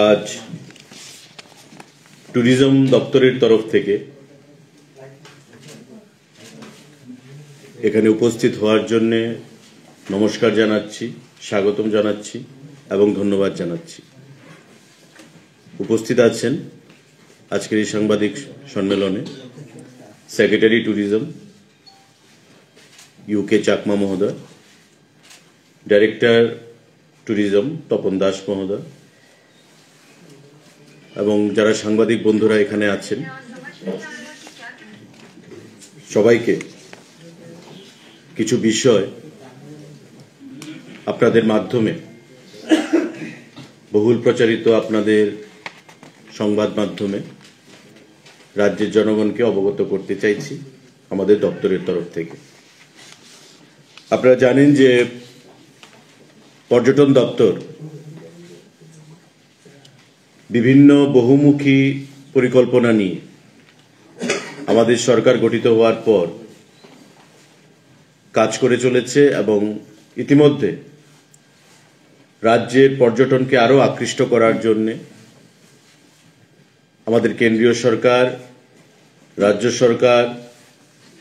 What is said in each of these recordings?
আজ ট্যুরিজম দপ্তরের তরফ থেকে এখানে উপস্থিত হওয়ার জন্য নমস্কার জানাচ্ছি, স্বাগতম জানাচ্ছি এবং ধন্যবাদ জানাচ্ছি। উপস্থিত আছেন আজকের এই সাংবাদিক সম্মেলনে সেক্রেটারি ট্যুরিজম ইউকে চাকমা মহোদয়, ডাইরেক্টর ট্যুরিজম তপন দাস মহোদয় এবং যারা সাংবাদিক বন্ধুরা এখানে আছেন সবাইকে কিছু বিষয় আপনাদের মাধ্যমে বহুল প্রচারিত আপনাদের সংবাদ মাধ্যমে রাজ্যের জনগণকে অবগত করতে চাইছি আমাদের দপ্তরের তরফ থেকে। আপনারা জানেন যে পর্যটন দপ্তর বিভিন্ন বহুমুখী পরিকল্পনা নিয়ে আমাদের সরকার গঠিত হওয়ার পর কাজ করে চলেছে এবং ইতিমধ্যে রাজ্যের পর্যটনকে আরো আকৃষ্ট করার জন্য আমাদের কেন্দ্রীয় সরকার, রাজ্য সরকার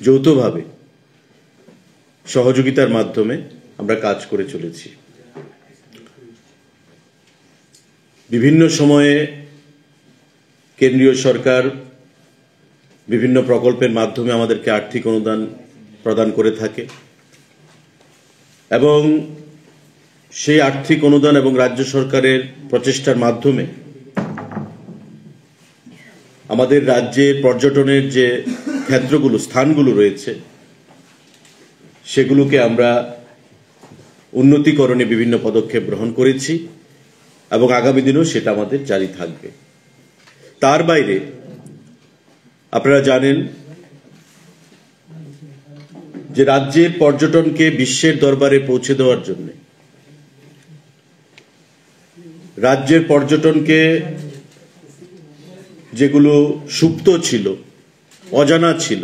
যৌথভাবে সহযোগিতার মাধ্যমে আমরা কাজ করে চলেছি। বিভিন্ন সময়ে কেন্দ্রীয় সরকার বিভিন্ন প্রকল্পের মাধ্যমে আমাদেরকে আর্থিক অনুদান প্রদান করে থাকে এবং সেই আর্থিক অনুদান এবং রাজ্য সরকারের প্রচেষ্টার মাধ্যমে আমাদের রাজ্যের পর্যটনের যে ক্ষেত্রগুলো, স্থানগুলো রয়েছে সেগুলোকে আমরা উন্নতিকরণে বিভিন্ন পদক্ষেপ গ্রহণ করেছি এবং আগামী দিনেও সেটা আমাদের জারি থাকবে। তার বাইরে আপনারা জানেন যে রাজ্যের পর্যটনকে বিশ্বের দরবারে পৌঁছে দেওয়ার জন্য রাজ্যের পর্যটনকে যেগুলো সুপ্ত ছিল, অজানা ছিল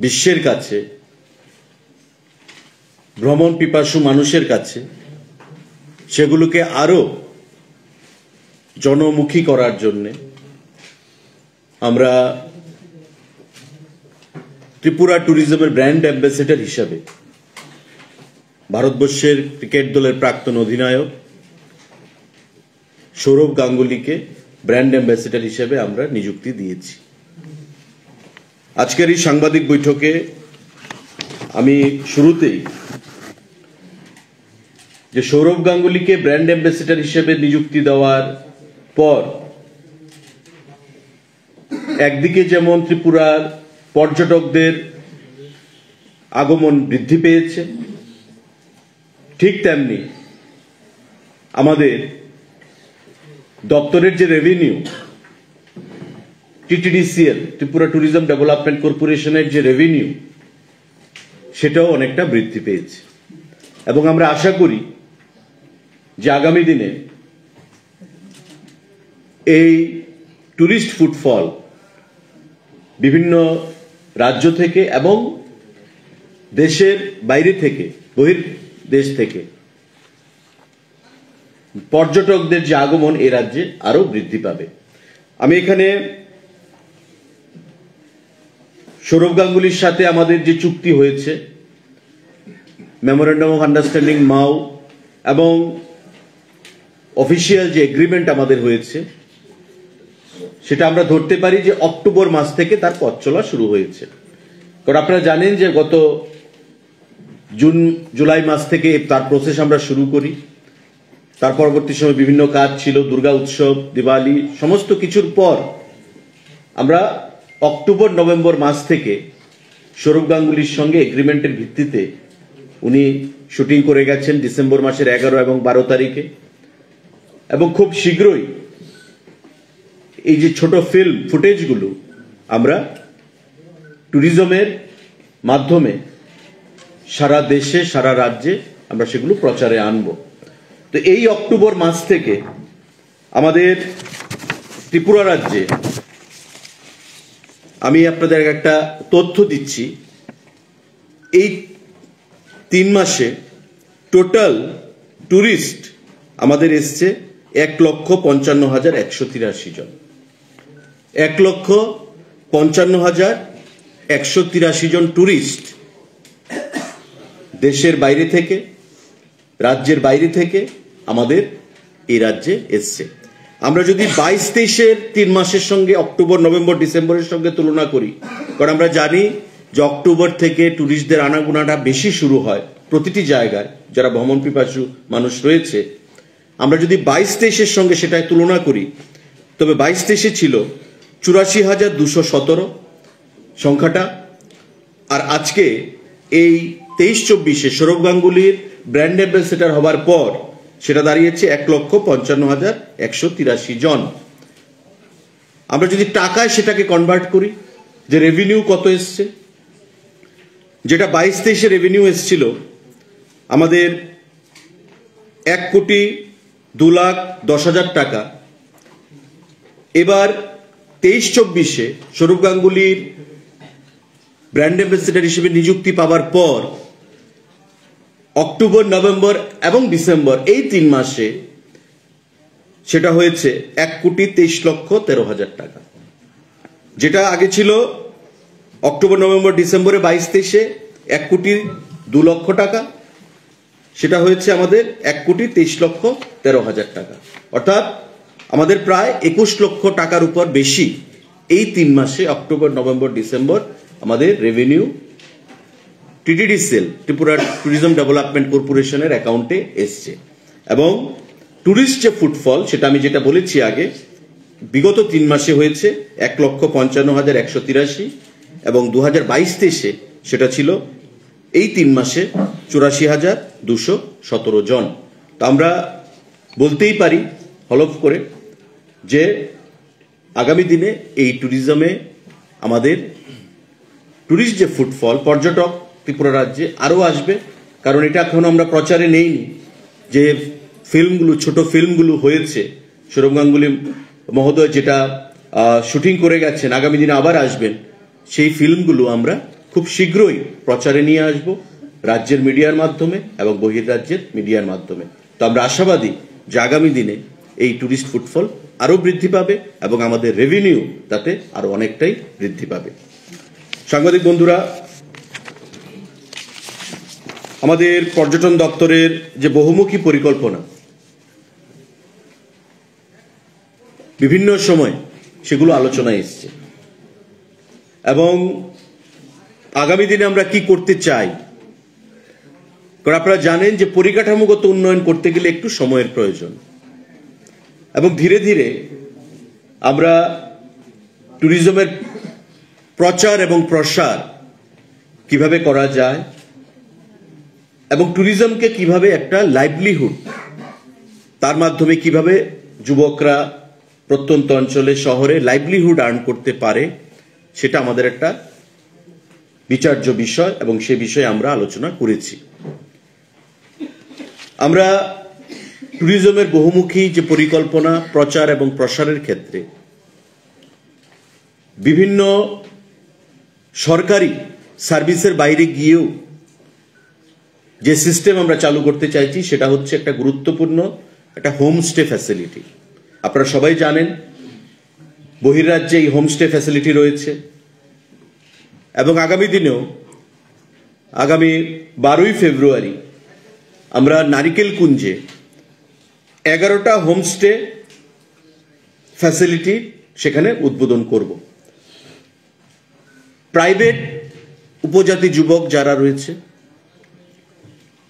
বিশ্বের কাছে, ভ্রমণ পিপাসু মানুষের কাছে, সেগুলোকে আরো জনমুখী করার জন্য আমরা ত্রিপুরা ট্যুরিজমের ব্র্যান্ড অ্যাম্বাসেডর হিসাবে ভারতবর্ষের ক্রিকেট দলের প্রাক্তন অধিনায়ক সৌরভ গাঙ্গুলিকে ব্র্যান্ড অ্যাম্বাসেডর হিসেবে আমরা নিযুক্তি দিয়েছি। আজকের এই সাংবাদিক বৈঠকে আমি শুরুতেই যে সৌরভ গাঙ্গুলিকে ব্র্যান্ড অ্যাম্বাসেডর হিসেবে নিযুক্তি দেওয়ার পর একদিকে যেমন ত্রিপুরার পর্যটকদের আগমন বৃদ্ধি পেয়েছে, ঠিক তেমনি আমাদের দপ্তরের যে রেভিনিউ, টিটিডিসিএল ত্রিপুরা ট্যুরিজম ডেভেলপমেন্ট কর্পোরেশনের যে রেভিনিউ, সেটাও অনেকটা বৃদ্ধি পেয়েছে এবং আমরা আশা করি যে আগামী দিনে এই টুরিস্ট ফুটফল বিভিন্ন রাজ্য থেকে এবং দেশের বাইরে থেকে, বহির্দেশ থেকে পর্যটকদের যে আগমন এই রাজ্যে আরো বৃদ্ধি পাবে। আমি এখানে সৌরভ গাঙ্গুলির সাথে আমাদের যে চুক্তি হয়েছে, মেমোরেন্ডাম অফ আন্ডারস্ট্যান্ডিং মাও, এবং অফিসিয়াল যে এগ্রিমেন্ট আমাদের হয়েছে, সেটা আমরা ধরতে পারি যে অক্টোবর মাস থেকে তার পথ চলা শুরু হয়েছে। কারণ আপনারা জানেন যে গত জুন জুলাই মাস থেকে তার প্রসেস আমরা শুরু করি। তার পরবর্তী সময় বিভিন্ন কাজ ছিল, দুর্গা উৎসব, দিওয়ালি, সমস্ত কিছুর পর আমরা অক্টোবর নভেম্বর মাস থেকে সৌরভ গাঙ্গুলির সঙ্গে এগ্রিমেন্টের ভিত্তিতে উনি শুটিং করে গেছেন ডিসেম্বর মাসের 11 এবং 12 তারিখে, এবং খুব শীঘ্রই এই যে ছোট ফিল্ম ফুটেজগুলো আমরা ট্যুরিজমের মাধ্যমে সারা দেশে, সারা রাজ্যে আমরা সেগুলো প্রচারে আনব। তো এই অক্টোবর মাস থেকে আমাদের ত্রিপুরা রাজ্যে, আমি আপনাদের একটা তথ্য দিচ্ছি, এই 3 মাসে টোটাল টুরিস্ট আমাদের এসছে 1,55,183 জন। 1,55,183 জন ট্যুরিস্ট দেশের বাইরে থেকে, রাজ্যের বাইরে থেকে আমাদের এই রাজ্যে এসছে। আমরা যদি 22-23-এর 3 মাসের সঙ্গে অক্টোবর, নভেম্বর, ডিসেম্বরের সঙ্গে তুলনা করি, কারণ আমরা জানি যে অক্টোবর থেকে ট্যুরিস্টদের আনাগোনাটা বেশি শুরু হয় প্রতিটি জায়গায় যারা ভ্রমণ পিপাসু মানুষ রয়েছে। আমরা যদি 22-23-এর সঙ্গে সেটাই তুলনা করি, তবে 22-23-এ ছিল 84,217 সংখ্যাটা, আর আজকে এই 23-24-এ সৌরভ গাঙ্গুলির ব্র্যান্ড অ্যাম্বাসেডর হবার পর সেটা দাঁড়িয়েছে 1,55,183 জন। আমরা যদি টাকায় সেটাকে কনভার্ট করি, যে রেভিনিউ কত এসছে, যেটা 22-23-এ রেভিনিউ এসছিল আমাদের 1,02,10,000 টাকা, এবার 23-24-এ সৌরভ গাঙ্গুলির ব্র্যান্ড অ্যাম্বাসেডর হিসেবে নিযুক্তি পাওয়ার পর অক্টোবর, নভেম্বর এবং ডিসেম্বর এই 3 মাসে সেটা হয়েছে 1,23,13,000 টাকা। যেটা আগে ছিল অক্টোবর, নভেম্বর, ডিসেম্বরে 22-23-এ 1,02,00,000 টাকা, সেটা হয়েছে আমাদের 1,23,13,000 টাকা। অর্থাৎ আমাদের প্রায় 21 লক্ষ টাকার উপর বেশি এই 3 মাসে অক্টোবর, নভেম্বর, ডিসেম্বর আমাদের রেভিনিউ টিটিডিসিএল, ত্রিপুরা ট্যুরিজম ডেভেলপমেন্ট কর্পোরেশনের অ্যাকাউন্টে এসছে। এবং ট্যুরিস্ট যে ফুটফল, সেটা আমি যেটা বলেছি আগে, বিগত 3 মাসে হয়েছে 1,55,183, এবং 2022-23-এ সেটা ছিল এই 3 মাসে 84,217 জন। তো আমরা বলতেই পারি হলফ করে যে আগামী দিনে এই ট্যুরিজমে আমাদের ট্যুরিস্ট যে ফুটফল, পর্যটক ত্রিপুরা রাজ্যে আরও আসবে। কারণ এটা এখন আমরা প্রচারে নেইনি, যে ফিল্মগুলো, ছোট ফিল্মগুলো হয়েছে, সৌরভ গাঙ্গুলি মহোদয় যেটা শুটিং করে গেছেন, আগামী দিনে আবার আসবেন, সেই ফিল্মগুলো আমরা খুব শীঘ্রই প্রচারে নিয়ে আসব রাজ্যের মিডিয়ার মাধ্যমে এবং বহির্রাজ্যের মিডিয়ার মাধ্যমে। তো আমরা আশাবাদী যে আগামী দিনে এই ট্যুরিস্ট ফুটফল আরও বৃদ্ধি পাবে এবং আমাদের রেভিনিউ তাতে আরও অনেকটাই বৃদ্ধি পাবে। সাংবাদিক বন্ধুরা, আমাদের পর্যটন দপ্তরের যে বহুমুখী পরিকল্পনা, বিভিন্ন সময় সেগুলো আলোচনায় এসছে, এবং আগামী দিনে আমরা কি করতে চাই। কারণ আপনারা জানেন যে পরিকাঠামোগত উন্নয়ন করতে গেলে একটু সময়ের প্রয়োজন, এবং ধীরে ধীরে আমরা ট্যুরিজমের প্রচার এবং প্রসার কিভাবে করা যায় এবং ট্যুরিজমকে কিভাবে একটা লাইভলিহুড, তার মাধ্যমে কিভাবে যুবকরা প্রত্যন্ত অঞ্চলে, শহরে লাইভলিহুড আর্ন করতে পারে, সেটা আমাদের একটা বিচার্য বিষয়, এবং সে বিষয়ে আমরা আলোচনা করেছি। আমরা ট্যুরিজমের বহুমুখী যে পরিকল্পনা, প্রচার এবং প্রসারের ক্ষেত্রে বিভিন্ন সরকারি সার্ভিসের বাইরে গিয়েও যে সিস্টেম আমরা চালু করতে চাইছি, সেটা হচ্ছে একটা গুরুত্বপূর্ণ একটা হোমস্টে ফ্যাসিলিটি। আপনারা সবাই জানেন বহির্রাজ্যে এই হোমস্টে ফ্যাসিলিটি রয়েছে, এবং আগামী দিনেও, আগামী 12ই ফেব্রুয়ারি আমরা নারিকেল কুঞ্জে 11টা হোমস্টে ফ্যাসিলিটি সেখানে উদ্বোধন করব। প্রাইভেট উপজাতি যুবক যারা রয়েছে,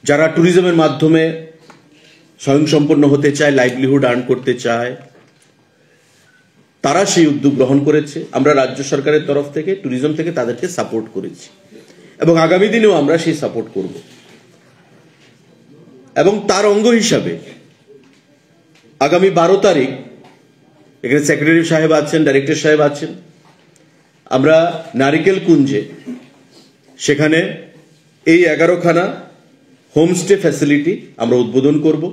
যারা ট্যুরিজমের মাধ্যমে স্বয়ংসম্পন্ন হতে চায়, লাইভলিহুড আর্ন করতে চায়, তারা সেই উদ্যোগ গ্রহণ করেছে। আমরা রাজ্য সরকারের তরফ থেকে, ট্যুরিজম থেকে তাদেরকে সাপোর্ট করেছি, এবং আগামী দিনেও আমরা সেই সাপোর্ট করব। এবং তার অঙ্গ হিসাবে আগামী 12 তারিখ এখানে সেক্রেটারি সাহেব আছেন, ডাইরেক্টর সাহেব আছেন, আমরা নারিকেল কুঞ্জে সেখানে এই 11খানা হোমস্টে ফ্যাসিলিটি আমরা উদ্বোধন করব,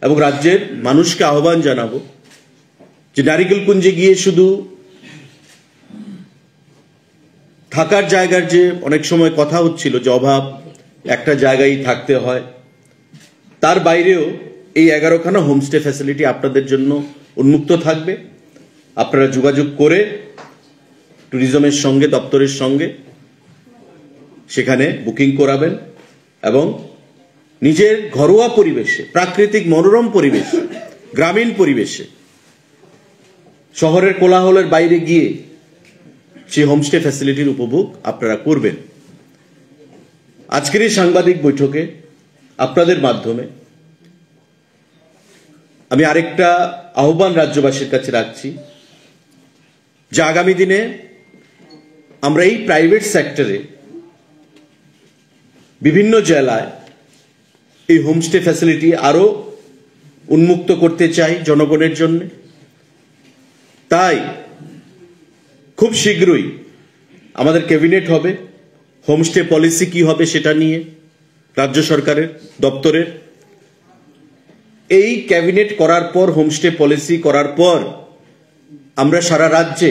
এবং রাজ্যের মানুষকে আহ্বান জানাবো যে নারিকেল কুঞ্জে গিয়ে শুধু থাকার জায়গার যে অনেক সময় কথা হচ্ছিল যে অভাব, একটা জায়গায় থাকতে হয়, তার বাইরেও এই 11খানা হোমস্টে ফ্যাসিলিটি আপনাদের জন্য উন্মুক্ত থাকবে। আপনারা যোগাযোগ করে ট্যুরিজমের সঙ্গে, দপ্তরের সঙ্গে সেখানে বুকিং করাবেন এবং নিজের ঘরোয়া পরিবেশে, প্রাকৃতিক মনোরম পরিবেশে, গ্রামীণ পরিবেশে, শহরের কোলাহলের বাইরে গিয়ে সেই হোমস্টে ফ্যাসিলিটির উপভোগ আপনারা করবেন। আজকের এই সাংবাদিক বৈঠকে আপনাদের মাধ্যমে আমি আরেকটা আহ্বান রাজ্যবাসীর কাছে রাখছি যে আগামী দিনে আমরা এই প্রাইভেট সেক্টরে বিভিন্ন জেলায় এই হোমস্টে ফ্যাসিলিটি আরো উন্মুক্ত করতে চাই জনগণের জন্য। তাই খুব শীঘ্রই আমাদের ক্যাবিনেট হবে, হোমস্টে পলিসি কি হবে সেটা নিয়ে রাজ্য সরকারের দপ্তরের। এই ক্যাবিনেট করার পর, হোমস্টে পলিসি করার পর আমরা সারা রাজ্যে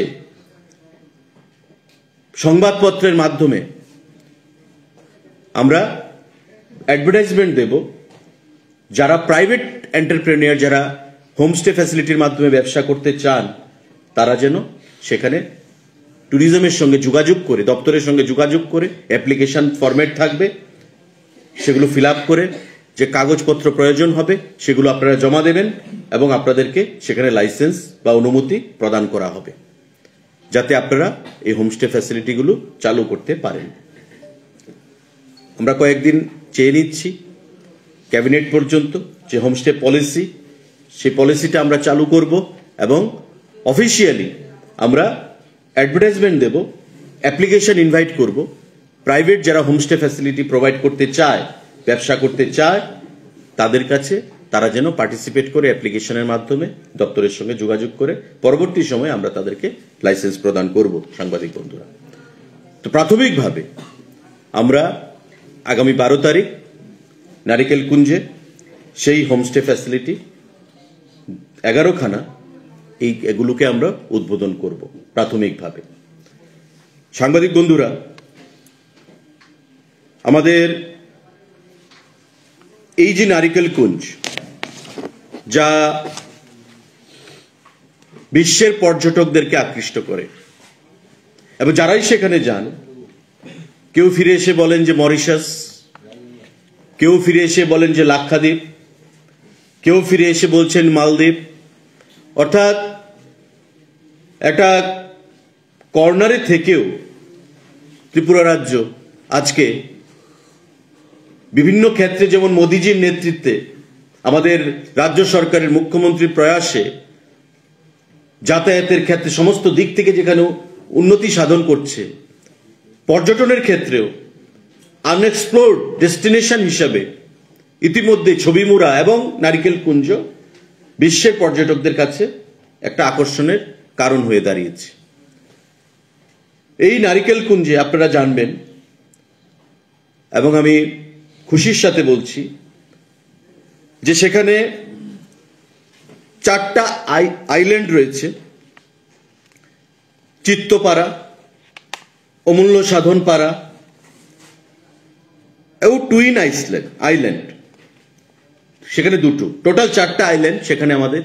সংবাদপত্রের মাধ্যমে আমরা অ্যাডভার্টাইজমেন্ট দেব, যারা প্রাইভেট এন্টারপ্রেনিয়ার, যারা হোমস্টে ফ্যাসিলিটির মাধ্যমে ব্যবসা করতে চান, তারা যেন সেখানে ট্যুরিজমের সঙ্গে যোগাযোগ করে, দপ্তরের সঙ্গে যোগাযোগ করে, অ্যাপ্লিকেশন ফরম্যাট থাকবে, সেগুলো ফিল আপ করে যে কাগজপত্র প্রয়োজন হবে সেগুলো আপনারা জমা দেবেন এবং আপনাদেরকে সেখানে লাইসেন্স বা অনুমতি প্রদান করা হবে, যাতে আপনারা এই হোমস্টে ফ্যাসিলিটিগুলো চালু করতে পারেন। আমরা কয়েকদিন চেয়ে নিচ্ছি ক্যাবিনেট পর্যন্ত যে হোমস্টে পলিসি, সেই পলিসিটা আমরা চালু করব এবং অফিসিয়ালি আমরা অ্যাডভার্টাইজমেন্ট দেব, অ্যাপ্লিকেশন ইনভাইট করব। প্রাইভেট যারা হোমস্টে ফ্যাসিলিটি প্রোভাইড করতে চায়, ব্যবসা করতে চায়, তাদের কাছে তারা যেন পার্টিসিপেট করে অ্যাপ্লিকেশনের মাধ্যমে দপ্তরের সঙ্গে যোগাযোগ করে পরবর্তী সময়ে আমরা তাদেরকে লাইসেন্স প্রদান করব। সাংবাদিক বন্ধুরা, তো প্রাথমিকভাবে আমরা আগামী 12 তারিখ নারিকেল কুঞ্জে সেই হোমস্টে ফ্যাসিলিটি 11খানা এগুলোকে আমরা উদ্বোধন করব প্রাথমিকভাবে। সাংবাদিক বন্ধুরা, আমাদের এই যে নারিকেল কুঞ্জ, যা বিশ্বের পর্যটকদেরকে আকৃষ্ট করে এবং যারাই সেখানে যান, কেউ ফিরে এসে বলেন যে মরিশাস, কেউ ফিরে এসে বলেন যে লাক্ষাদ্বীপ, কেউ ফিরে এসে বলছেন মালদ্বীপ। অর্থাৎ একটা কর্নারে থেকেও ত্রিপুরা রাজ্য আজকে বিভিন্ন ক্ষেত্রে, যেমন মোদিজির নেতৃত্বে আমাদের রাজ্য সরকারের মুখ্যমন্ত্রীর প্রয়াসে যাতায়াতের ক্ষেত্রে সমস্ত দিক থেকে যেখানে উন্নতি সাধন করছে, পর্যটনের ক্ষেত্রেও আনএক্সপ্লোর্ড ডেস্টিনেশন হিসাবে ইতিমধ্যে ছবিমুড়া এবং নারিকেল কুঞ্জ বিশ্বের পর্যটকদের কাছে একটা আকর্ষণের কারণ হয়ে দাঁড়িয়েছে। এই নারিকেল কুঞ্জে আপনারা জানবেন, এবং আমি খুশির সাথে বলছি যে সেখানে 4টা আইল্যান্ড রয়েছে: চিত্তপাড়া, অমূল্য সাধন পাড়া এবং টুইন আইল্যান্ড, সেখানে 2টো, টোটাল 4টা আইল্যান্ড। সেখানে আমাদের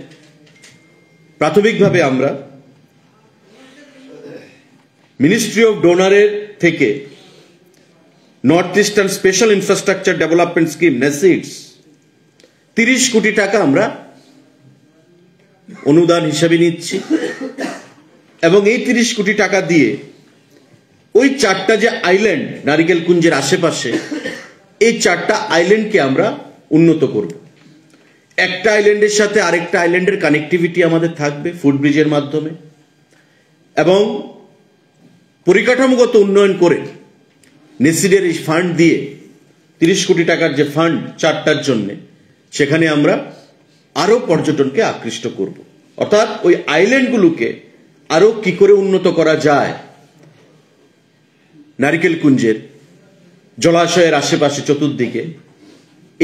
প্রাথমিকভাবে আমরা মিনিস্ট্রি অফ ডোনারের থেকে north eastern special infrastructure development scheme NESIDS 30 কোটি টাকা আমরা অনুদান হিসাবে নিচ্ছি এবং এই 30 কোটি টাকা দিয়ে ওই 4টা যে আইল্যান্ড নারিকেল কুঞ্জের আশেপাশে, এই 4টা আইল্যান্ডকে আমরা উন্নত করব। একটা আইল্যান্ডের সাথে আরেকটা আইল্যান্ডের কানেক্টিভিটি আমাদের থাকবে ফুটব্রিজের মাধ্যমে, এবং পরিকাঠামোগত উন্নয়ন করে নেসিডের এই ফান্ড দিয়ে 30 কোটি টাকার যে ফান্ড 4টার জন্য, সেখানে আমরা আরো পর্যটনকে আকৃষ্ট করব। অর্থাৎ ওই আইল্যান্ডগুলোকে আরো কি করে উন্নত করা যায়, নারিকেল কুঞ্জের জলাশয়ের আশেপাশে চতুর্দিকে,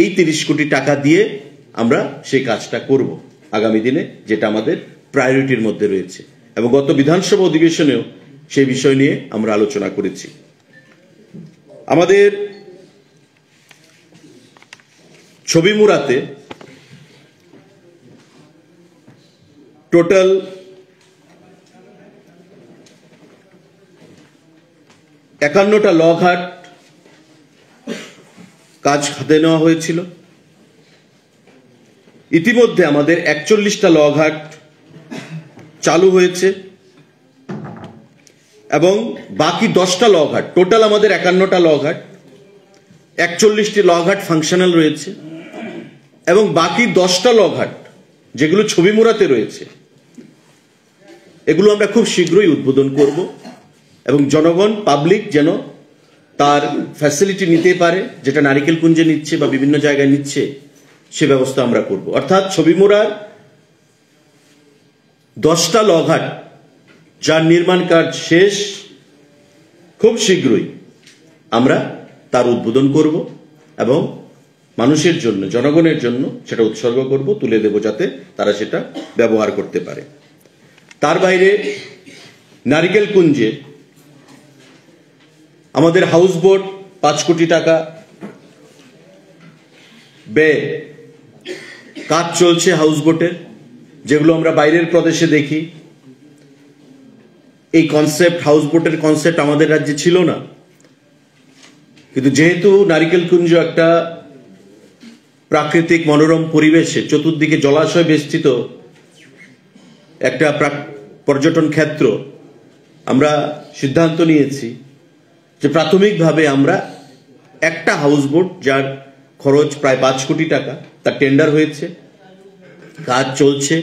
এই 30 কোটি টাকা দিয়ে আমরা সেই কাজটা করব আগামী দিনে, যেটা আমাদের প্রায়োরিটির মধ্যে রয়েছে। এবং গত বিধানসভা অধিবেশনেও সেই বিষয় নিয়ে আমরা আলোচনা করেছি। আমাদের ছবিমুড়াতে টোটাল 51টা লঘাট কাজ হাতে নেওয়া হয়েছিল। ইতিমধ্যে আমাদের 41টা লঘাট চালু হয়েছে এবং বাকি 10টা লঘাট, টোটাল আমাদের 51টা লঘাট, 41টি লঘাট ফাংশনাল রয়েছে এবং বাকি 10টা লঘাট যেগুলো ছবি মোড়াতে রয়েছে এগুলো আমরা খুব শীঘ্রই উদ্বোধন করব এবং জনগণ, পাবলিক যেন তার ফ্যাসিলিটি নিতে পারে, যেটা নারিকেলকুঞ্জে নিচ্ছে বা বিভিন্ন জায়গায় নিচ্ছে, সে ব্যবস্থা আমরা করব। অর্থাৎ ছবি মোড়ার 10টা লঘাট যার নির্মাণ কাজ শেষ, খুব শীঘ্রই আমরা তার উদ্বোধন করব এবং মানুষের জন্য, জনগণের জন্য সেটা উৎসর্গ করব, তুলে দেব যাতে তারা সেটা ব্যবহার করতে পারে। তার বাইরে নারিকেলকুঞ্জে আমাদের হাউস বোট 5 কোটি টাকা ব্যয় কাজ চলছে হাউস বোটের, যেগুলো আমরা বাইরের প্রদেশে দেখি। এই কনসেপ্ট, হাউস বোটের কনসেপ্ট আমাদের রাজ্যে ছিল না, কিন্তু যেহেতু নারিকেলকুঞ্জ একটা প্রাকৃতিক মনোরম পরিবেশে, চতুর্দিকে জলাশয় বেষ্টিত একটা পর্যটন ক্ষেত্র, আমরা সিদ্ধান্ত নিয়েছি যে প্রাথমিকভাবে আমরা একটা হাউস বোট, যার খরচ প্রায় 5 কোটি টাকা, তার টেন্ডার হয়েছে, কাজ চলছে।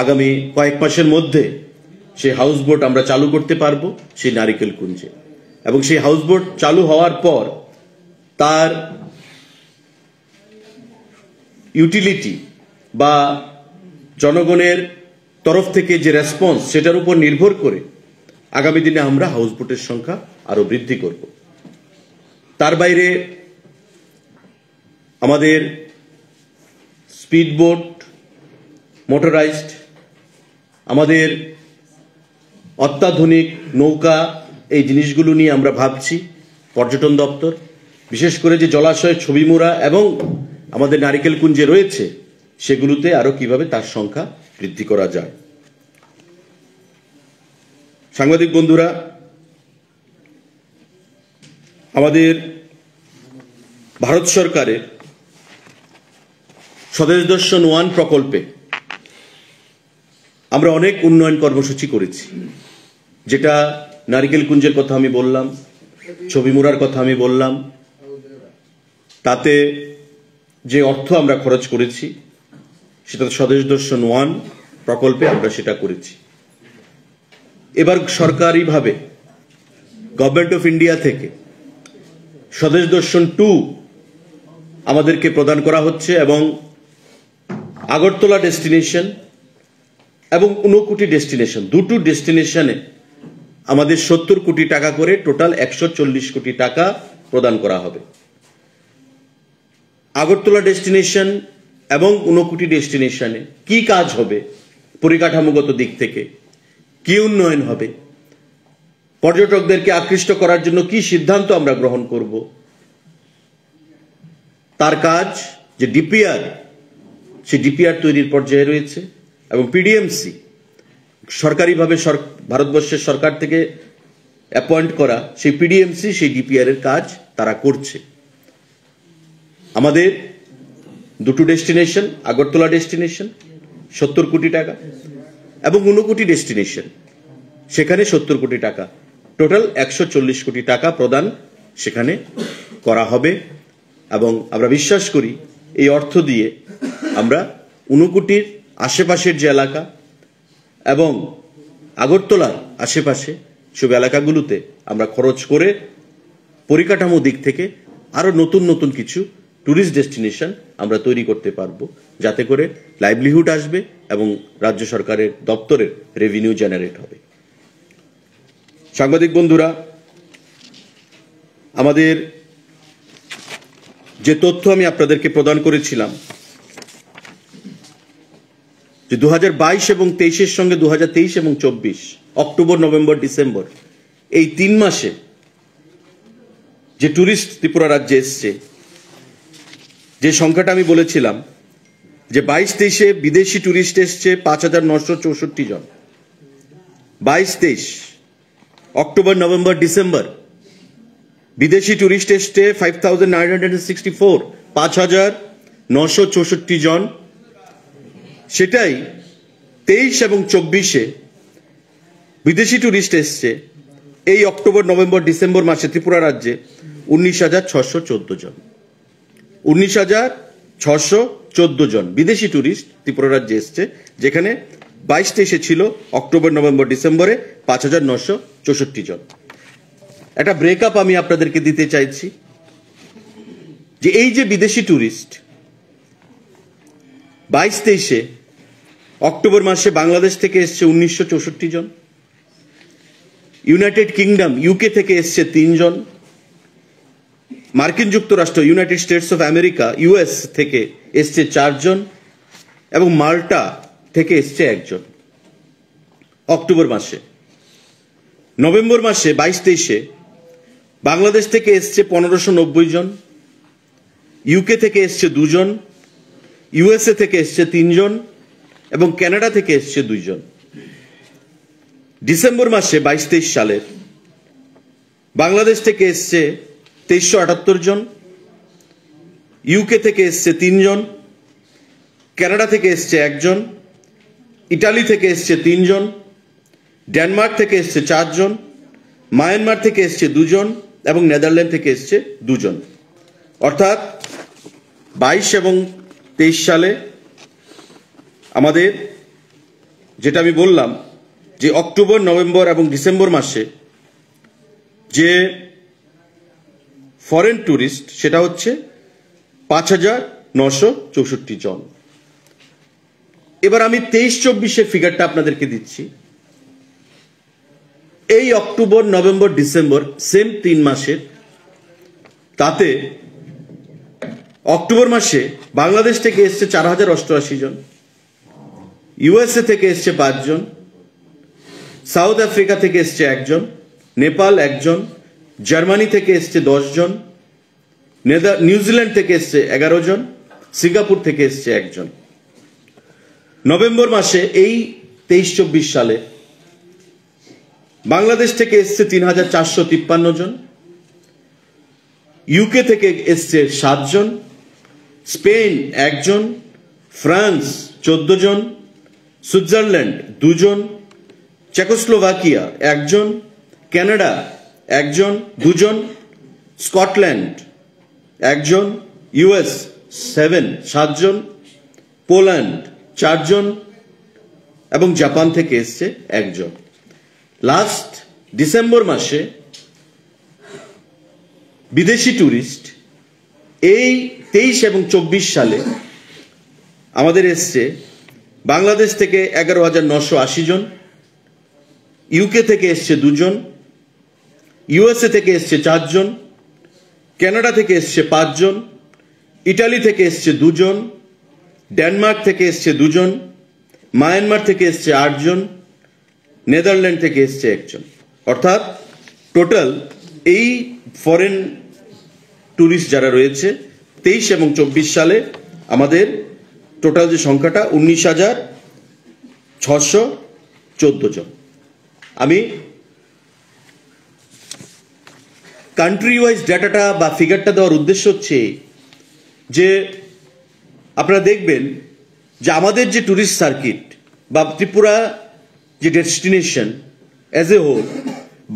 আগামী কয়েক মাসের মধ্যে সেই হাউস বোট আমরা চালু করতে পারবো সেই নারিকেলকুঞ্জে, এবং সেই হাউস বোট চালু হওয়ার পর তার ইউটিলিটি বা জনগণের তরফ থেকে যে রেসপন্স, সেটার উপর নির্ভর করে আগামী দিনে আমরা হাউস বোটের সংখ্যা আরো বৃদ্ধি করব। তার বাইরে আমাদের স্পিড বোট, মোটরাইজড, আমাদের অত্যাধুনিক নৌকা, এই জিনিসগুলো নিয়ে আমরা ভাবছি। পর্যটন দপ্তর বিশেষ করে যে জলাশয়, ছবি মোড়া এবং আমাদের নারিকেলকুঞ্জে রয়েছে, সেগুলোতে আরো কিভাবে তার সংখ্যা বৃদ্ধি করা যায়। সাংবাদিক বন্ধুরা, আমাদের ভারত সরকারের স্বদেশ দর্শন 1 প্রকল্পে আমরা অনেক উন্নয়ন কর্মসূচি করেছি, যেটা নারিকেলকুঞ্জের কথা আমি বললাম, ছবি মোড়ার কথা আমি বললাম। তাতে যে অর্থ আমরা খরচ করেছি সেটা স্বদেশ দর্শন 1 প্রকল্পে আমরা সেটা করেছি। এবার সরকারিভাবে গভর্নমেন্ট অফ ইন্ডিয়া থেকে স্বদেশ দর্শন 2 আমাদেরকে প্রদান করা হচ্ছে এবং আগরতলা ডেস্টিনেশন এবং ঊনকোটি ডেস্টিনেশন, দুটো ডেস্টিনেশনে আমাদের 70 কোটি টাকা করে টোটাল 140 কোটি টাকা প্রদান করা হবে। আগরতলা ডেস্টিনেশন এবং ঊনকোটি ডেস্টিনেশনে কি কাজ হবে, পরিকাঠামোগত দিক থেকে কি উন্নয়ন হবে, পর্যটকদেরকে আকৃষ্ট করার জন্য কি সিদ্ধান্ত আমরা গ্রহণ করব, তার কাজ যে ডিপিআর, সেই ডিপিআর তৈরির পর্যায়ে রয়েছে এবং পিডিএমসি সরকারিভাবে ভারতবর্ষের সরকার থেকে অ্যাপয়েন্ট করা সেই পিডিএমসি সেই ডিপিআর এর কাজ তারা করছে। আমাদের দুটো ডেস্টিনেশন, আগরতলা ডেস্টিনেশন 70 কোটি টাকা এবং ঊনকোটি ডেস্টিনেশন, সেখানে 70 কোটি টাকা, টোটাল 140 কোটি টাকা প্রদান সেখানে করা হবে। এবং আমরা বিশ্বাস করি এই অর্থ দিয়ে আমরা ঊনকোটির আশেপাশের যে এলাকা এবং আগরতলার আশেপাশে সব এলাকাগুলোতে আমরা খরচ করে পরিকাঠামো দিক থেকে আরো নতুন নতুন কিছু ট্যুরিস্ট ডেস্টিনেশন আমরা তৈরি করতে পারবো, যাতে করে লাইভলিহুড আসবে এবং রাজ্য সরকারের দপ্তরের রেভিনিউ জেনারেট হবে। সাংবাদিক বন্ধুরা, আমাদের যে তথ্য আমি আপনাদেরকে প্রদান করেছিলাম যে 2022 এবং 23-এর সঙ্গে 2023 এবং 24 অক্টোবর, নভেম্বর, ডিসেম্বর এই 3 মাসে যে ট্যুরিস্ট ত্রিপুরা রাজ্যে এসছে, যে সংখ্যাটা আমি বলেছিলাম যে 22-23 বিদেশি ট্যুরিস্ট এসছে 5,964 জন। 22-23 অক্টোবর, নভেম্বর, ডিসেম্বর বিদেশি ট্যুরিস্ট এসছে 5,964, 5,964 জন। সেটাই 23 এবং 24-এ বিদেশি ট্যুরিস্ট এসছে এই অক্টোবর, নভেম্বর, ডিসেম্বর মাসে ত্রিপুরা রাজ্যে 19,614 জন। 19,614 জন বিদেশি ট্যুরিস্ট ত্রিপুরা রাজ্যে এসছে, যেখানে 22-23 ছিল অক্টোবর, নভেম্বর, ডিসেম্বরে 5,964 জন। একটা ব্রেকআপ আমি আপনাদেরকে দিতে চাইছি যে এই যে বিদেশি ট্যুরিস্ট 22-23 অক্টোবর মাসে বাংলাদেশ থেকে এসছে 1964 জন, ইউনাইটেড কিংডম ইউকে থেকে এসছে 3 জন, মার্কিন যুক্তরাষ্ট্র United states of America US থেকে এসছে 4 জন এবং মাল্টা থেকে এসছে 1 জন অক্টোবর মাসে। নভেম্বর মাসে 22-23 বাংলাদেশ থেকে এসছে 1,590 জন, ইউকে থেকে এসছে 2 জন, ইউএসএ থেকে এসছে 3 জন এবং কানাডা থেকে এসছে 2 জন। ডিসেম্বর মাসে 22-23 সালের বাংলাদেশ থেকে এসছে 2378 জন, ইউকে থেকে এসছে 3 জন, কানাডা থেকে এসছে 1 জন, ইটালি থেকে এসছে 3 জন, ডেনমার্ক থেকে এসছে 4 জন, মায়ানমার থেকে এসছে 2 জন এবং নেদারল্যান্ড থেকে এসছে 2 জন। অর্থাৎ 22 এবং 23 সালে আমাদের যেটা আমি বললাম যে অক্টোবর, নভেম্বর এবং ডিসেম্বর মাসে যে ফরেন ট্যুরিস্ট সেটা হচ্ছে 5,964 জন। এবার আমি 23-24 ফিগারটা আপনাদেরকে দিচ্ছি। এই অক্টোবর, নভেম্বর, ডিসেম্বর সেম 3 মাসের, তাতে অক্টোবর মাসে বাংলাদেশ থেকে এসছে 4,088 জন, ইউএসএ থেকে এসছে 5 জন, সাউথ আফ্রিকা থেকে এসছে 1 জন, নেপাল 1 জন, জার্মানি থেকে এসছে 10 জন, নিউজিল্যান্ড থেকে এসছে 11 জন, সিঙ্গাপুর থেকে এসছে 1 জন। নভেম্বর মাসে এই 23-24 সালে বাংলাদেশ থেকে এসছে 3,453 জন, ইউকে থেকে এসছে 7 জন, স্পেন 1 জন, ফ্রান্স 14 জন, সুইজারল্যান্ড 2 জন, চেকোস্লোভাকিয়া 1 জন, কানাডা 1 জন, 2 জন, স্কটল্যান্ড 1 জন, ইউএস 7 জন, পোল্যান্ড 4 জন এবং জাপান থেকে এসছে 1 জন। লাস্ট ডিসেম্বর মাসে বিদেশি ট্যুরিস্ট এই 23 এবং 24 সালে আমাদের এসছে বাংলাদেশ থেকে 11,980 জন, ইউকে থেকে এসছে 2 জন, ইউএসএ থেকে এসছে 4 জন, কানাডা থেকে এসছে 5 জন, ইটালি থেকে এসছে 2 জন, ডেনমার্ক থেকে এসছে 2 জন, মায়ানমার থেকে এসছে 8 জন, নেদারল্যান্ড থেকে এসছে 1 জন। অর্থাৎ টোটাল এই ফরেন ট্যুরিস্ট যারা রয়েছে 23 এবং 24 সালে আমাদের টোটাল যে সংখ্যাটা 19,614 জন। আমি কান্ট্রি ওয়াইজ ডাটাটা বা ফিগারটা দেওয়ার উদ্দেশ্য হচ্ছে যে আপনারা দেখবেন যে আমাদের যে ট্যুরিস্ট সার্কিট বা ত্রিপুরা যে destination as a whole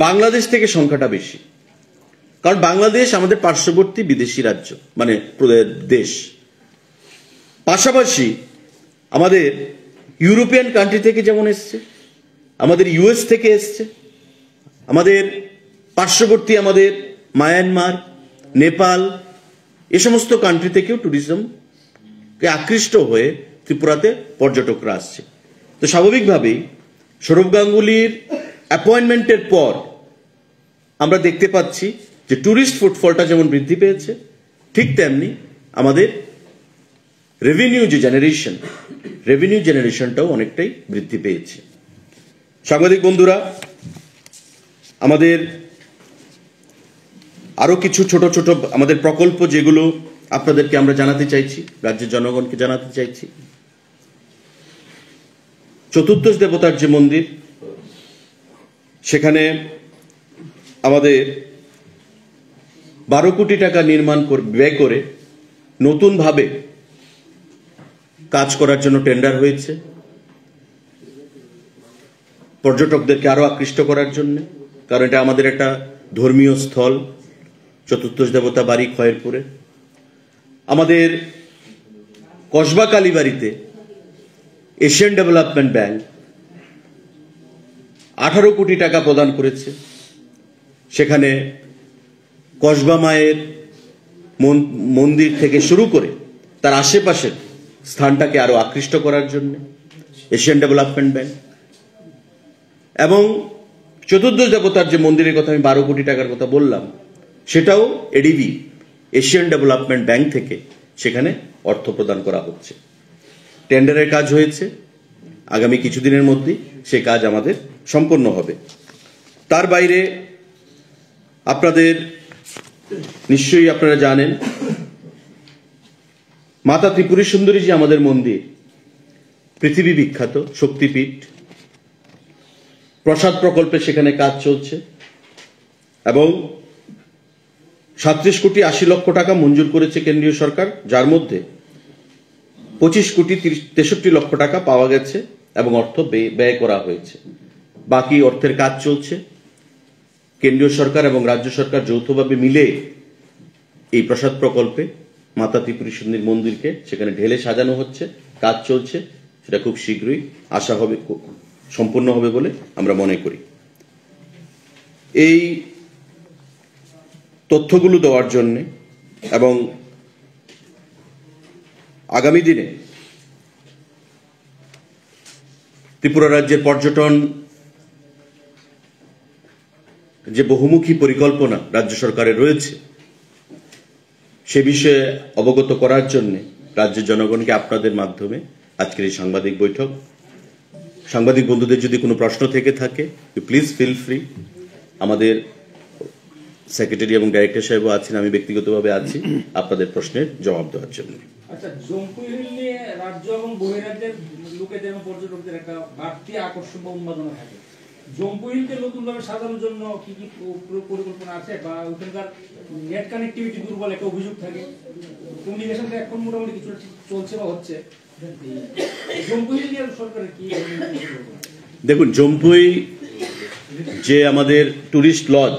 Bangladesh থেকে সংখ্যাটা বেশি, কারণ বাংলাদেশ আমাদের পার্শ্ববর্তী বিদেশি রাজ্য মানে দেশ। পাশাপাশি আমাদের ইউরোপিয়ান কান্ট্রি থেকে যেমন এসছে, আমাদের ইউএস থেকে এসছে, আমাদের পার্শ্ববর্তী আমাদের মায়ানমার, নেপাল এ সমস্ত কান্ট্রি থেকেও ট্যুরিজমকে আকৃষ্ট হয়ে ত্রিপুরাতে পর্যটকরা আসছে। তো স্বাভাবিকভাবেই সৌরভ গাঙ্গুলির অ্যাপয়েন্টমেন্টের পর আমরা দেখতে পাচ্ছি যে ট্যুরিস্ট ফুটফলটা যেমন বৃদ্ধি পেয়েছে, ঠিক তেমনি আমাদের রেভিনিউ জেনারেশনটাও অনেকটাই বৃদ্ধি পেয়েছে। সাংবাদিক বন্ধুরা, আমাদের আরো কিছু ছোট ছোট আমাদের প্রকল্প যেগুলো আপনাদেরকে আমরা জানাতে চাইছি, রাজ্যের জনগণকে জানাতে চাইছি, চতুর্দশ দেবতার যে মন্দির, সেখানে আমাদের 12 কোটি টাকা ব্যয় করে নতুনভাবে কাজ করার জন্য টেন্ডার হয়েছে, পর্যটকদেরকে আরো আকৃষ্ট করার জন্য। কারণ এটা আমাদের একটা ধর্মীয় স্থল, চতুর্দশ দেবতা বাড়ি খয়েরপুরে। আমাদের কসবা কালীবাড়িতে এশিয়ান ডেভেলপমেন্ট ব্যাংক 18 কোটি টাকা প্রদান করেছে, সেখানে কসবা মায়ের মন্দির থেকে শুরু করে তার আশেপাশের স্থানটাকে আরো আকৃষ্ট করার জন্য এশিয়ান ডেভেলপমেন্ট ব্যাংক। এবং চতুর্দশ দেবতার যে মন্দিরের কথা আমি 12 কোটি টাকার কথা বললাম, সেটাও এডিবি এশিয়ান ডেভেলপমেন্ট ব্যাংক থেকে সেখানে অর্থ প্রদান করা হচ্ছে। টেন্ডারের কাজ হয়েছে, আগামী কিছুদিনের মধ্যেই সে কাজ আমাদের সম্পন্ন হবে। তার বাইরে নিশ্চয়ই আপনারা জানেন, মাতা ত্রিপুরী সুন্দরী যে আমাদের মন্দির, পৃথিবী বিখ্যাত শক্তিপীঠ, প্রসাদ প্রকল্পে সেখানে কাজ চলছে এবং 37 কোটি 80 লক্ষ টাকা মঞ্জুর করেছে কেন্দ্রীয় সরকার, যার মধ্যে 25 কোটি 63 লক্ষ টাকা পাওয়া গেছে এবং অর্থ ব্যয় করা হয়েছে। বাকি অর্থের কাজ চলছে। কেন্দ্রীয় সরকার এবং রাজ্য সরকার যৌথভাবে মিলে এই প্রসাদ প্রকল্পে মাতা ত্রিপুরী সুন্দরী মন্দিরকে সেখানে ঢেলে সাজানো হচ্ছে, কাজ চলছে। সেটা খুব শীঘ্রই আশা হবে সম্পূর্ণ হবে বলে আমরা মনে করি। এই তথ্যগুলো দেওয়ার জন্য এবং আগামী দিনে ত্রিপুরা রাজ্যের পর্যটন যে বহুমুখী পরিকল্পনা রাজ্য সরকারের রয়েছে, সে বিষয়ে অবগত করার জন্য রাজ্যের জনগণকে আপনাদের মাধ্যমে আজকের এই সাংবাদিক বৈঠক। সাংবাদিক বন্ধুদের যদি কোনো প্রশ্ন থেকে থাকে, প্লিজ ফিল ফ্রি। আমাদের সেক্রেটারি এবং ডাইরেক্টর সাহেবও আছেন, আমি ব্যক্তিগতভাবে আছি আপনাদের প্রশ্নের জবাব দেওয়ার জন্য। আচ্ছা, জম্পুই হিল নিয়ে রাজ্য এবং বহিরাজ্যের লোকেদের এবং পর্যটকদের একটা বাড়তি আকর্ষণ বা উন্মাদনা থাকে। জম্পুই হিলকে নতুনভাবে সাজানোর জন্য কি কি পরিকল্পনা আছে, বা ওখানকার নেট কানেক্টিভিটি দুর্বল একটা অভিযোগ থাকে, কমিউনিকেশনটা এখন মোটামুটি কিছু চলছে বা হচ্ছে, জম্পুই হিল নিয়ে সরকারের কি? দেখুন, জম্পুই যে আমাদের টুরিস্ট লজ,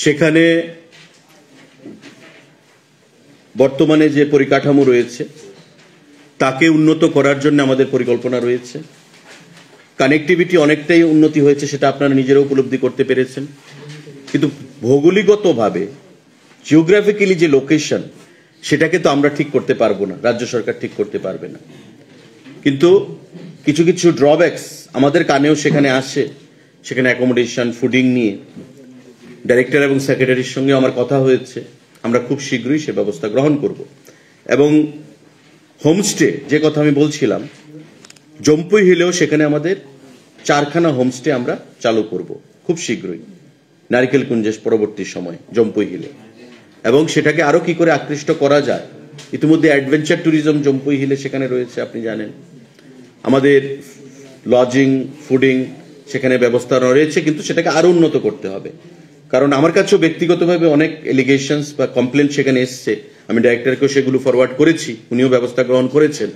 সেখানে বর্তমানে যে পরিকাঠামো রয়েছে তাকে উন্নত করার জন্য আমাদের পরিকল্পনা রয়েছে। কানেক্টিভিটি অনেকটাই উন্নতি হয়েছে, সেটা আপনারা নিজেরাও উপলব্ধি করতে পেরেছেন। কিন্তু ভৌগোলিকগতভাবে জিওগ্রাফিক্যালি যে লোকেশন, সেটাকে তো আমরা ঠিক করতে পারবো না, রাজ্য সরকার ঠিক করতে পারবে না। কিন্তু কিছু কিছু ড্রব্যাকস আমাদের কানেও সেখানে আসে। সেখানে অ্যাকোমোডেশন, ফুডিং নিয়ে ডাইরেক্টর এবং সেক্রেটারির সঙ্গে আমার কথা হয়েছে, আমরা খুব শীঘ্রই সে ব্যবস্থা গ্রহণ করব। এবং হোমস্টে যে কথা আমি বলছিলাম, জম্পুই হিলেও সেখানে আমাদের 4খানা হোমস্টে আমরা চালু করব খুব শীঘ্রই, নারিকেল কুঞ্জের পরবর্তী সময় জম্পুই হিলে। এবং সেটাকে আরো কি করে আকৃষ্ট করা যায়, ইতিমধ্যে অ্যাডভেঞ্চার ট্যুরিজম জম্পুই হিলে সেখানে রয়েছে, আপনি জানেন। আমাদের লজিং, ফুডিং সেখানে ব্যবস্থা রয়েছে, কিন্তু সেটাকে আরো উন্নত করতে হবে। কারণ আমার কাছেও ব্যক্তিগতভাবে অনেক এলিগেশনস বা কমপ্লেন সেখানে এসছে, আমি ডাইরেক্টরকেও সেগুলো ফরওয়ার্ড করেছি, উনিও ব্যবস্থা গ্রহণ করেছেন।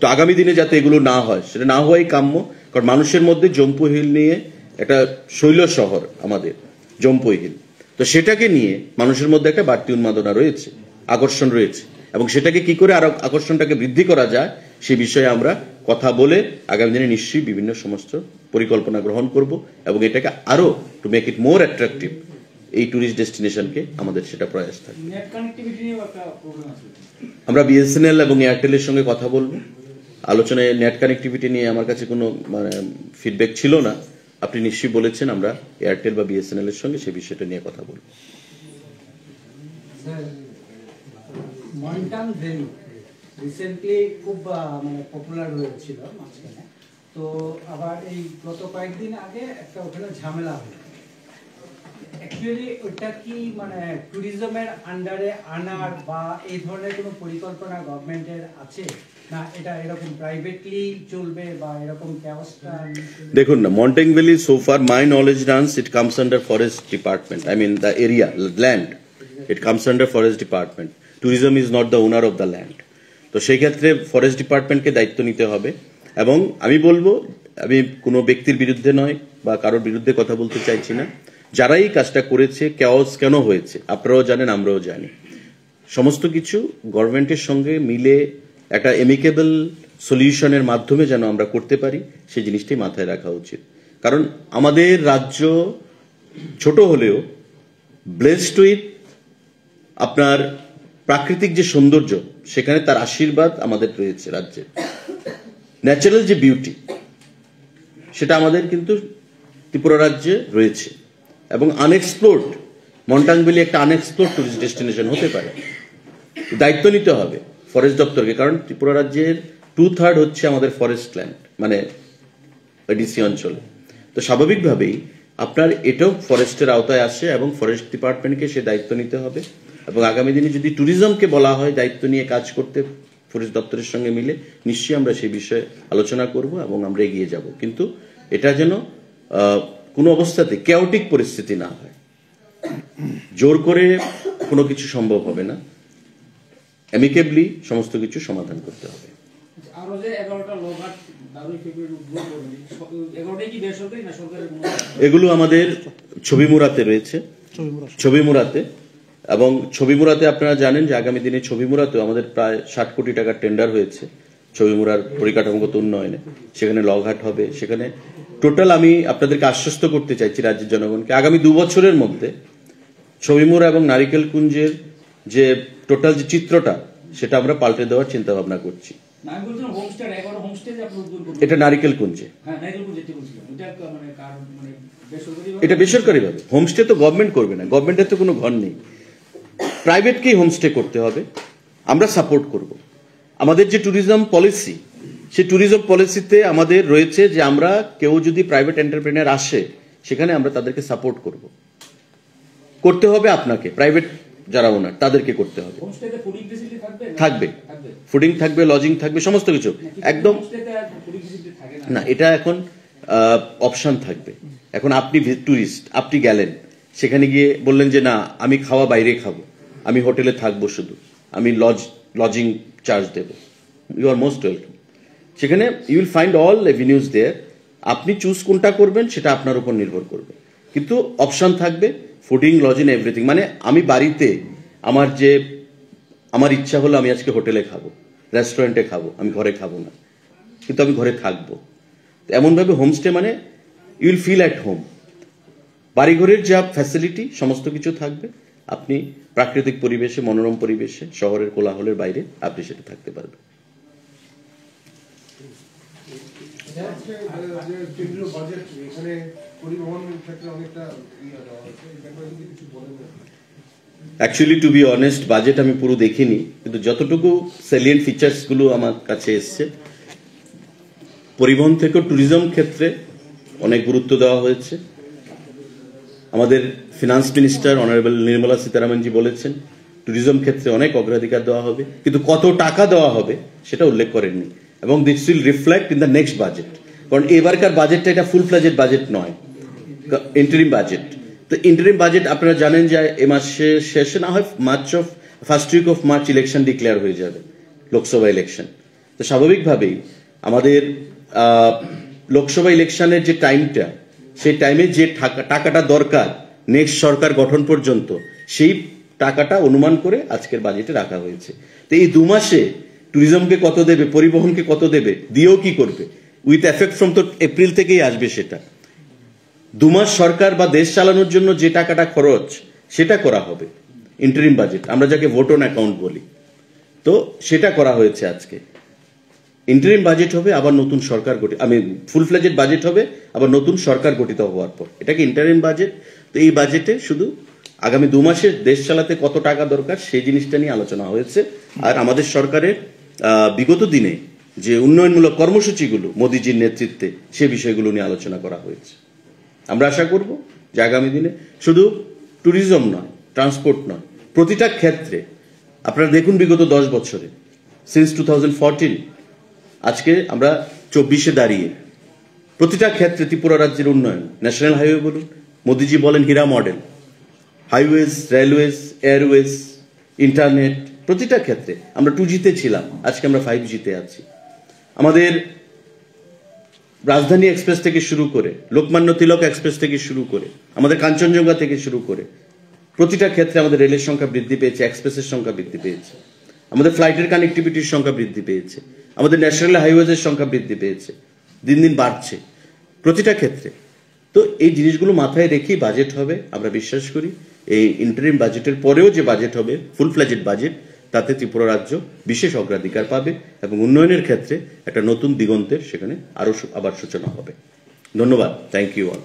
তো আগামী দিনে যাতে এগুলো না হয়, সেটা না হওয়াই কাম্য। কারণ মানুষের মধ্যে জম্পুই হিল নিয়ে একটা শৈল শহর আমাদের জম্পুই হিল, তো সেটাকে নিয়ে মানুষের মধ্যে একটা বাড়তি উন্মাদনা রয়েছে, আকর্ষণ রয়েছে। এবং সেটাকে কি করে আরো আকর্ষণটাকে বৃদ্ধি করা যায়, সে বিষয়ে আমরা কথা বলে আগামী দিনে নিশ্চয়ই বিভিন্ন সমস্ত পরিকল্পনা গ্রহণ করব এবং এটাকে আরো to make it more attractive, এই টুরিস্ট ডেস্টিনেশনকে আমাদের সেটা প্রয়াস থাকবে। আমরা বিএসএনএল এবং এয়ারটেলের সঙ্গে কথা বলবো। আলোচনায় নেট কানেক্টিভিটি নিয়ে আমার কাছে কোনো ফিডব্যাক ছিল না, আপনি নিশ্চয়ই বলেছেন, আমরা এয়ারটেল বা বিএসএনএল এর সঙ্গে সেই বিষয়টা নিয়ে কথা বলবো। মন্টান ভেনু রিসেন্টলি খুব পপুলার হয়েছিল মাঝখানে, তো আবার এই গত কয়েকদিন আগে একটা ওখানে ঝামেলা হলো। অ্যাকচুয়ালি ওটা কি মানে ট্যুরিজমের আন্ডারে আনার বা এই ধরনের কোনো পরিকল্পনা গভর্নমেন্টের আছে, না এটা এরকম প্রাইভেটলি চলবে বা এরকম ব্যবস্থা? দেখুন না, মন্টেং valley so far my knowledge runs, it comes under forest department. I mean the area, land, it comes under forest department. Tourism is not the owner of the land. তো সেই ক্ষেত্রে ফরেস্ট ডিপার্টমেন্টকে দায়িত্ব নিতে হবে। এবং আমি বলবো, আমি কোনো ব্যক্তির বিরুদ্ধে নয় বা কারোর বিরুদ্ধে কথা বলতে চাইছি না, যারাই কাজটা করেছে কেওস কেন হয়েছে আপনারাও জানেন, আমরাও জানি। সমস্ত কিছু গভর্নমেন্টের সঙ্গে মিলে একটা এমিকেবল সলিউশনের মাধ্যমে যেন আমরা করতে পারি, সেই জিনিসটাই মাথায় রাখা উচিত। কারণ আমাদের রাজ্য ছোট হলেও ব্লেসড উইথ আপনার প্রাকৃতিক যে সৌন্দর্য, সেখানে তার আশীর্বাদ আমাদের রয়েছে। রাজ্যে ন্যাচারাল যে বিউটি, সেটা আমাদের কিন্তু ত্রিপুরা রাজ্যে রয়েছে। এবং আনএক্সপ্লোর্ড মন্টাং ভ্যালি একটা আনএক্সপ্লোর্ড টুরিস্ট ডেস্টিনেশন হতে পারে। দায়িত্ব নিতে হবে ফরেস্ট দপ্তরকে, কারণ ত্রিপুরা রাজ্যের 2/3 হচ্ছে আমাদের ফরেস্ট ল্যান্ড, মানে ডিসি অঞ্চল। তো স্বাভাবিকভাবেই আপনার এটাও ফরেস্টের আওতায় আসে এবং ফরেস্ট ডিপার্টমেন্টকে সে দায়িত্ব নিতে হবে। এবং আগামী দিনে যদি ট্যুরিজমকে বলা হয় দায়িত্ব নিয়ে কাজ করতে ফরেস্ট দপ্তরের সঙ্গে মিলে, নিশ্চয়ই আমরা সেই বিষয়ে আলোচনা করব এবং আমরা এগিয়ে যাব। কিন্তু এটা যেন কোনো অবস্থাতে কেওটিক পরিস্থিতি না হয়। জোর করে কোনো কিছু সম্ভব হবে না, অ্যামিকেবলি সমস্ত কিছু সমাধান করতে হবে। আরো যে 11টা লঘাট 12 ফেব্রুয়ারি উদ্বোধন করবেন, 11টাই কি বেসরকারি না সরকারি? এগুলো আমাদের ছবিমুড়াতে রয়েছে, ছবিমুড়াতে। এবং ছবিমুড়াতে আপনারা জানেন যে আগামী দিনে ছবিমুড়াতেও আমাদের প্রায় 60 কোটি টাকার টেন্ডার হয়েছে ছবিমুড়ার পরিকাঠামোগত উন্নয়নে। সেখানে লঘাট হবে। সেখানে টোটাল আমি আপনাদেরকে আশ্বস্ত করতে চাইছি রাজ্যের জনগণকে, আগামী 2 বছরের মধ্যে ছবিমুড়া এবং নারিকেল কুঞ্জের যে টোটাল যে চিত্রটা, সেটা আমরা পাল্টে দেওয়ার চিন্তা ভাবনা করছি। এটা নারিকেল কুঞ্জে, এটা বেসরকারি ভাবে। হোমস্টে তো গভর্নমেন্ট করবে না, গভর্নমেন্টের তো কোনো ঘর নেই, প্রাইভেটকেই হোমস্টে করতে হবে। আমরা সাপোর্ট করব। আমাদের যে ট্যুরিজম পলিসি, সেই ট্যুরিজম পলিসিতে আমাদের রয়েছে যে আমরা কেউ যদি প্রাইভেট এন্টারপ্রেনার আসে, সেখানে আমরা তাদেরকে সাপোর্ট করতে হবে। আপনাকে প্রাইভেট যারা ওনার তাদেরকে করতে হবে। থাকবে, ফুডিং থাকবে, লজিং থাকবে, সমস্ত কিছু একদম। না, এটা এখন অপশন থাকবে। এখন আপনি ট্যুরিস্ট, আপনি গেলেন সেখানে গিয়ে বললেন যে না, আমি খাওয়া বাইরে খাবো, আমি হোটেলে থাকবো, শুধু আমি লজিং চার্জ দেব, ইউ আর মোস্ট ওয়েলকাম। সেখানে you will find all avenues there. আপনি চুজ কোনটা করবেন সেটা আপনার উপর নির্ভর করবে, কিন্তু অপশন থাকবে, ফুডিং, লজিং, এভরিথিং। মানে আমি বাড়িতে আমার ইচ্ছা হলো আমি আজকে হোটেলে খাবো, রেস্টুরেন্টে খাবো, আমি ঘরে খাবো না, কিন্তু আমি ঘরে থাকবো। এমনভাবে হোমস্টে মানে you will feel at home. বাড়িঘরের যা ফ্যাসিলিটি সমস্ত কিছু থাকবে, আপনি প্রাকৃতিক পরিবেশে, মনোরম পরিবেশে, শহরের কোলাহলের বাইরে আপনি সেটা থাকতে পারবেন। Actually to be honest, budget আমি পুরো দেখিনি, কিন্তু যতটুকু সেলিয়েন্ট ফিচার্স গুলো আমার কাছে এসছে, পরিবহন থেকে ট্যুরিজম ক্ষেত্রে অনেক গুরুত্ব দেওয়া হয়েছে। আমাদের ফিনান্স মিনিস্টার অনারেবল নির্মলা সীতারামনজি বলেছেন ট্যুরিজম ক্ষেত্রে অনেক অগ্রাধিকার দেওয়া হবে, কিন্তু কত টাকা দেওয়া হবে সেটা উল্লেখ করেননি। এবং this will reflect in the next budget, কারণ এবারকার বাজেটটা এটা ফুল ফ্লেজেড বাজেট নয়, ইন্টারিম বাজেট। তো ইন্টারিম বাজেট আপনারা জানেন যে এ মাসের শেষে না হয় first week of March election declare হয়ে যাবে, লোকসভা ইলেকশন। তো স্বাভাবিকভাবেই আমাদের লোকসভা ইলেকশনের যে টাইমটা, সেই টাইমে যে টাকাটা দরকার নেক্সট সরকার গঠন পর্যন্ত, সেই টাকাটা অনুমান করে আজকের বাজেটে রাখা হয়েছে। তো এই 2 মাসে ট্যুরিজমকে কত দেবে, পরিবহনকে কত দেবে, দিয়েও কি করবে, উইথ এফেক্ট ফ্রম তো এপ্রিল থেকেই আসবে। সেটা 2 মাস সরকার বা দেশ চালানোর জন্য যে টাকাটা খরচ, সেটা করা হবে ইন্টারিম বাজেট, আমরা যাকে ভোট অন অ্যাকাউন্ট বলি। তো সেটা করা হয়েছে আজকে। ইন্টারিম বাজেট হবে আবার নতুন সরকার ফুল ফ্লেজেড বাজেট হবে আবার নতুন সরকার গঠিত হওয়ার পর, এটাকে ইন্টারিম বাজেট। তো এই বাজেটে শুধু আগামী 2 মাসে দেশ চালাতে কত টাকা দরকার সেই জিনিসটা নিয়ে আলোচনা হয়েছে। আর আমাদের সরকারের বিগত দিনে যে উন্নয়নমূলক কর্মসূচিগুলো মোদিজির নেতৃত্বে, সে বিষয়গুলো নিয়ে আলোচনা করা হয়েছে। আমরা আশা করব যে আগামী দিনে শুধু ট্যুরিজম নয়, ট্রান্সপোর্ট নয়, প্রতিটা ক্ষেত্রে আপনারা দেখুন বিগত 10 বছরে সিন্স 2014 আজকে আমরা 24-এ দাঁড়িয়ে প্রতিটা ক্ষেত্রে ত্রিপুরা রাজ্যের উন্নয়ন, ন্যাশনাল হাইওয়ে বলুন, মোদিজি বলেন HIRA model, highways, railways, airways, internet, প্রতিটা ক্ষেত্রে আমরা 2G-তে ছিলাম, আজকে আমরা 5G-তে আছি। আমাদের রাজধানী এক্সপ্রেস থেকে শুরু করে, লোকমান্য তিলক এক্সপ্রেস থেকে শুরু করে, আমাদের কাঞ্চনজঙ্ঘা থেকে শুরু করে প্রতিটা ক্ষেত্রে আমাদের রেলের সংখ্যা বৃদ্ধি পেয়েছে, এক্সপ্রেসের সংখ্যা বৃদ্ধি পেয়েছে, আমাদের ফ্লাইটের কানেক্টিভিটির সংখ্যা বৃদ্ধি পেয়েছে, আমাদের ন্যাশনাল হাইওয়েজের সংখ্যা বৃদ্ধি পেয়েছে, দিন দিন বাড়ছে প্রতিটা ক্ষেত্রে। তো এই জিনিসগুলো মাথায় রেখেই বাজেট হবে, আমরা বিশ্বাস করি। এই ইন্টারিম বাজেটের পরেও যে বাজেট হবে, ফুল ফ্লেজেড বাজেট, তাতে ত্রিপুরা রাজ্য বিশেষ অগ্রাধিকার পাবে এবং উন্নয়নের ক্ষেত্রে একটা নতুন দিগন্তের সেখানে আবার সূচনা হবে। ধন্যবাদ। Thank you all.